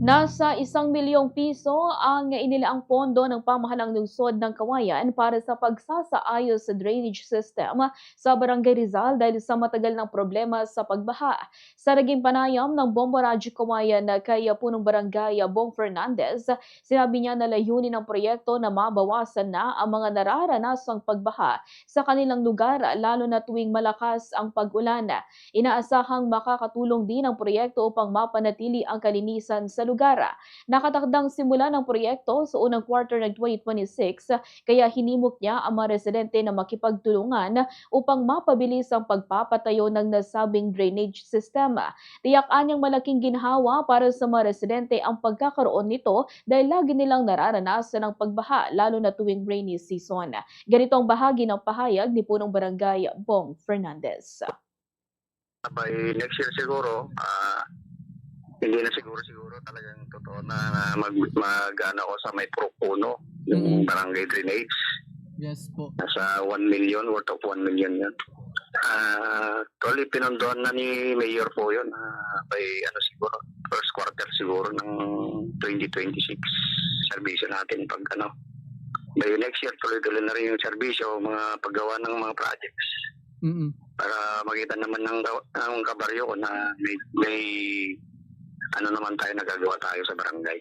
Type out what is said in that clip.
Nasa 1 milyong piso ang inilaang pondo ng pamahalang lungsod ng Kawayan para sa pagsasaayos sa drainage system sa Barangay Rizal dahil sa matagal ng problema sa pagbaha. Sa naging panayam ng Bombo Radyo Kawayan kay punong barangay Bong Fernandez, sinabi niya na layunin ng proyekto na mabawasan na ang mga nararanasang pagbaha sa kanilang lugar lalo na tuwing malakas ang pag-ulan. Inaasahang makakatulong din ang proyekto upang mapanatili ang kalinisan sa lugar. Nakatakdang simula ng proyekto sa unang quarter ng 2026 kaya hinimok niya ang mga residente na makipagtulungan upang mapabilis ang pagpapatayo ng nasabing drainage system. Tiyak anyang malaking ginhawa para sa mga residente ang pagkakaroon nito dahil lagi nilang nararanasan ang pagbaha lalo na tuwing rainy season. Ganito ang bahagi ng pahayag ni Punong Barangay Bong Fernandez. By next year siguro, hindi na siguro talagang totoo na mag-ano ako sa may Puno, yung barangay drainage. Yes po. Nasa 1 million, worth of 1 million yun. Actually, pinondohan na ni Mayor po yun. By siguro, first quarter siguro ng 2026. Servisyo natin pag by next year, tuloy-tuloy na rin yung serbisyo, mga paggawa ng mga projects. Para makita naman ng kabaryo ko na may naman tayo nagagawa tayo sa barangay.